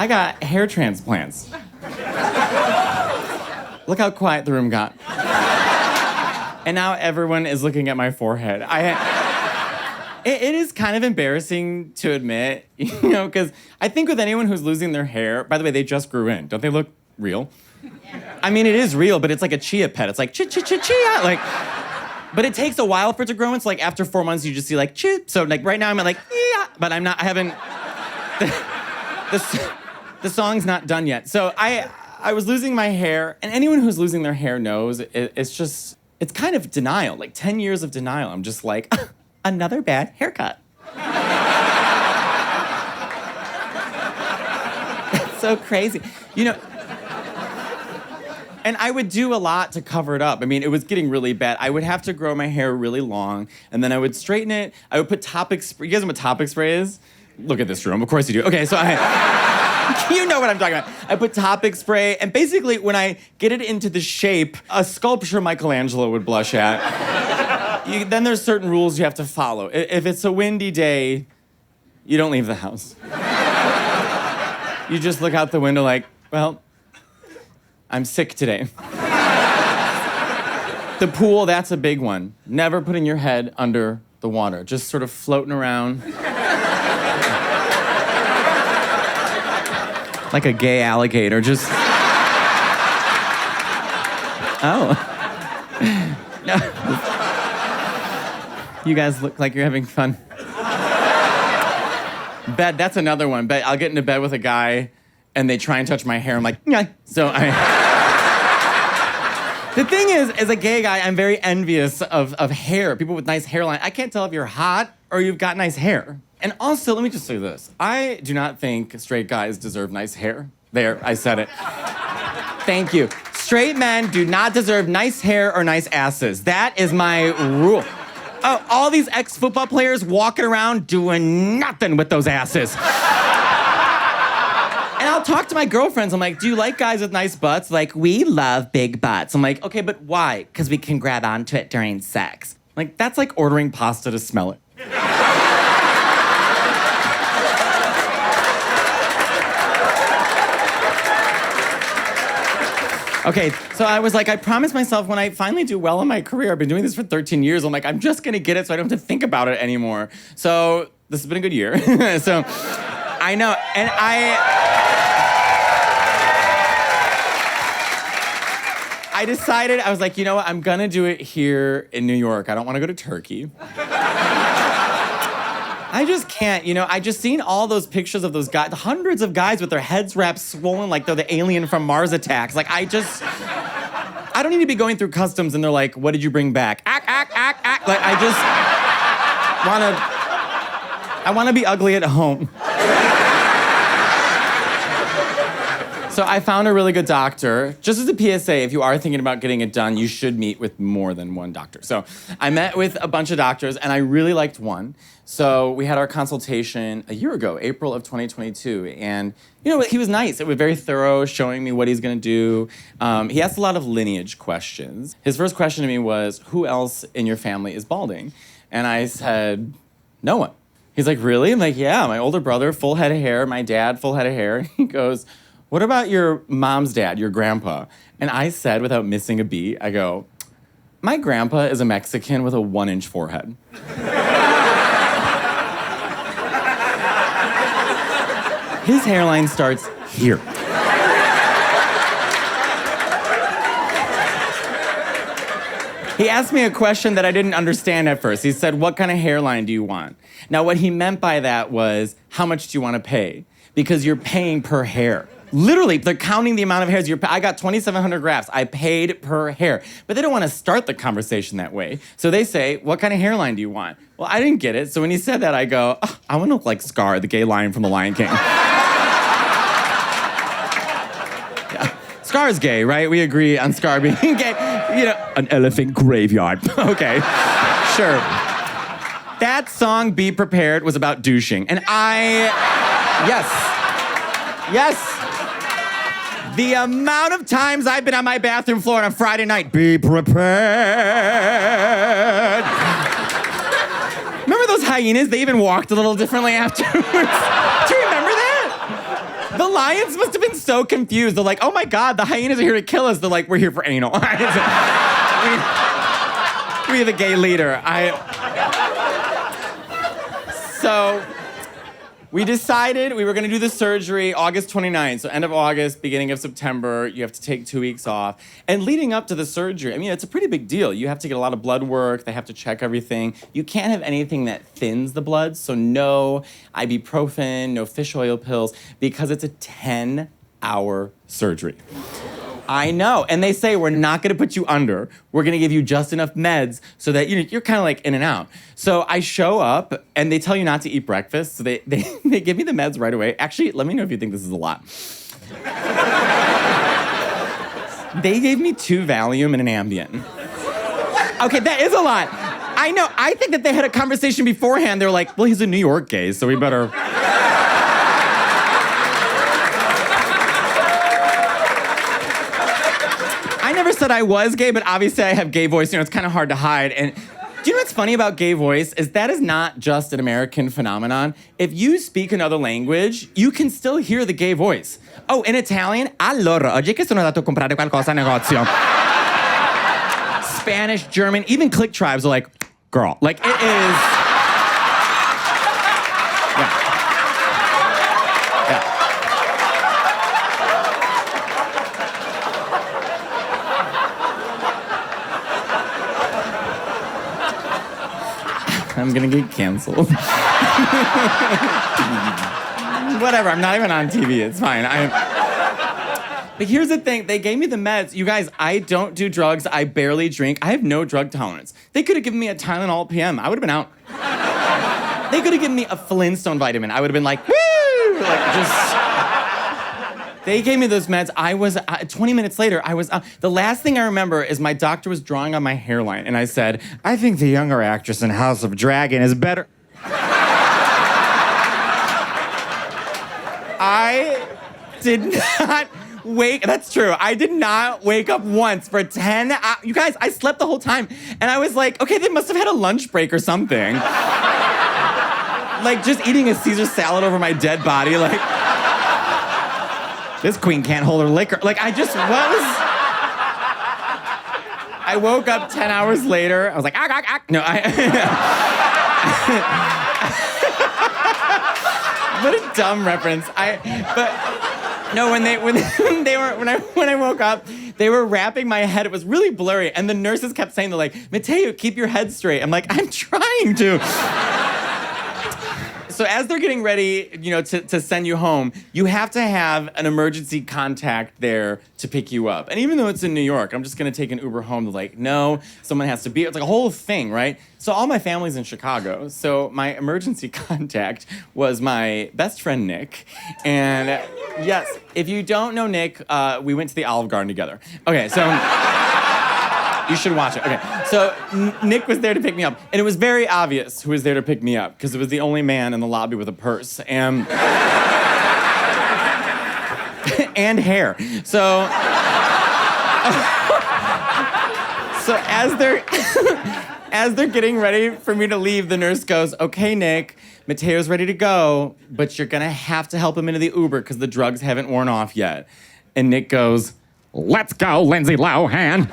I got hair transplants. Look how quiet the room got. And now everyone is looking at my forehead. It is kind of embarrassing to admit, because I think with anyone who's losing their hair, by the way, they just grew in. Don't they look real? I mean, it is real, but it's like a chia pet. It's like, chia. Like, but it takes a while for it to grow. It's like after 4 months, you just see like, chip. So like right now I'm at like, yeah, but I'm not, I haven't, the song's not done yet. So I was losing my hair, and anyone who's losing their hair knows it's kind of denial, like 10 years of denial. I'm just like, another bad haircut. It's so crazy. And I would do a lot to cover it up. I mean, it was getting really bad. I would have to grow my hair really long, and then I would straighten it. I would put Topic spray. You guys know what Topic spray is? Look at this room. Of course you do. Okay, so you know what I'm talking about. I put Topic spray, and basically when I get it into the shape a sculpture Michelangelo would blush at, then there's certain rules you have to follow. If it's a windy day, you don't leave the house. You just look out the window like, well, I'm sick today. The pool, that's a big one. Never putting your head under the water. Just sort of floating around. Like a gay alligator, just... Oh. No. You guys look like you're having fun. Bed, that's another one. But I'll get into bed with a guy, and they try and touch my hair. I'm like, yeah. So The thing is, as a gay guy, I'm very envious of hair, people with nice hairline. I can't tell if you're hot or you've got nice hair. And also, let me just say this. I do not think straight guys deserve nice hair. There, I said it. Thank you. Straight men do not deserve nice hair or nice asses. That is my rule. Oh, all these ex-football players walking around doing nothing with those asses. And I'll talk to my girlfriends. I'm like, do you like guys with nice butts? Like, we love big butts. I'm like, okay, but why? Because we can grab onto it during sex. Like, that's like ordering pasta to smell it. Okay, so I was like, I promised myself when I finally do well in my career, I've been doing this for 13 years, I'm like, I'm just gonna get it so I don't have to think about it anymore. So this has been a good year. So I know, and I decided, I was like, you know what, I'm gonna do it here in New York. I don't wanna go to Turkey. I just can't, I just seen all those pictures of those guys, hundreds of guys with their heads wrapped swollen like they're the alien from Mars Attacks. Like, I don't need to be going through customs and they're like, what did you bring back? Like, I wanna be ugly at home. So I found a really good doctor. Just as a PSA, if you are thinking about getting it done, you should meet with more than one doctor. So I met with a bunch of doctors, and I really liked one. So we had our consultation a year ago, April of 2022. And, he was nice. It was very thorough, showing me what he's gonna do. He asked a lot of lineage questions. His first question to me was, who else in your family is balding? And I said, no one. He's like, really? I'm like, yeah, my older brother, full head of hair. My dad, full head of hair. He goes, what about your mom's dad, your grandpa? And I said, without missing a beat, I go, my grandpa is a Mexican with a 1-inch forehead. His hairline starts here. He asked me a question that I didn't understand at first. He said, what kind of hairline do you want? Now, what he meant by that was, how much do you want to pay? Because you're paying per hair. Literally, they're counting the amount of hairs. I got 2,700 grafts. I paid per hair. But they don't want to start the conversation that way. So they say, what kind of hairline do you want? Well, I didn't get it. So when he said that, I go, oh, I want to look like Scar, the gay lion from The Lion King. Yeah. Scar is gay, right? We agree on Scar being gay. An elephant graveyard. Okay, sure. That song, Be Prepared, was about douching. And yes. The amount of times I've been on my bathroom floor on a Friday night, be prepared. Remember those hyenas? They even walked a little differently afterwards. Do you remember that? The lions must have been so confused. They're like, oh my God, the hyenas are here to kill us. They're like, we're here for anal. We have a gay leader. So we decided we were gonna do the surgery August 29th. So end of August, beginning of September, you have to take 2 weeks off. And leading up to the surgery, I mean, it's a pretty big deal. You have to get a lot of blood work. They have to check everything. You can't have anything that thins the blood. So no ibuprofen, no fish oil pills, because it's a 10-hour surgery. I know. And they say, we're not gonna put you under. We're gonna give you just enough meds so that you're kind of like in and out. So I show up and they tell you not to eat breakfast. So they give me the meds right away. Actually, let me know if you think this is a lot. They gave me 2 Valium and an Ambien. Okay, that is a lot. I know. I think that they had a conversation beforehand. They were like, well, he's a New York gay, so we better... I never said I was gay, but obviously I have gay voice. It's kind of hard to hide. And do you know what's funny about gay voice is that is not just an American phenomenon. If you speak another language, you can still hear the gay voice. Oh, in Italian, allora, oggi che sono andato a comprare qualcosa al negozio. Spanish, German, even click tribes are like, girl. Like, it is... I'm gonna get canceled. Whatever, I'm not even on TV, it's fine. But here's the thing, they gave me the meds. You guys, I don't do drugs, I barely drink. I have no drug tolerance. They could have given me a Tylenol PM, I would have been out. They could have given me a Flintstone vitamin, I would have been like, woo! Like, just... They gave me those meds. I was, 20 minutes later, the last thing I remember is my doctor was drawing on my hairline, and I said, I think the younger actress in House of Dragon is better. I did not wake, that's true, I did not wake up once for 10 hours. You guys, I slept the whole time, and I was like, okay, they must have had a lunch break or something. Like, just eating a Caesar salad over my dead body, like... This queen can't hold her liquor. Like, I just was... I woke up 10 hours later. I was like, No, what a dumb reference. When I woke up, they were wrapping my head. It was really blurry. And the nurses kept saying, they're like, Matteo, keep your head straight. I'm like, I'm trying to. So as they're getting ready, to send you home, you have to have an emergency contact there to pick you up. And even though it's in New York, I'm just gonna take an Uber home. They're like, no, someone has to be. It's like a whole thing, right? So all my family's in Chicago. So my emergency contact was my best friend, Nick. And yes, if you don't know Nick, we went to the Olive Garden together. Okay, so... You should watch it. Okay, so Nick was there to pick me up, and it was very obvious who was there to pick me up because it was the only man in the lobby with a purse and and hair. So as they're getting ready for me to leave, the nurse goes, "Okay, Nick, Matteo's ready to go, but you're gonna have to help him into the Uber because the drugs haven't worn off yet." And Nick goes, "Let's go, Lindsay Lohan."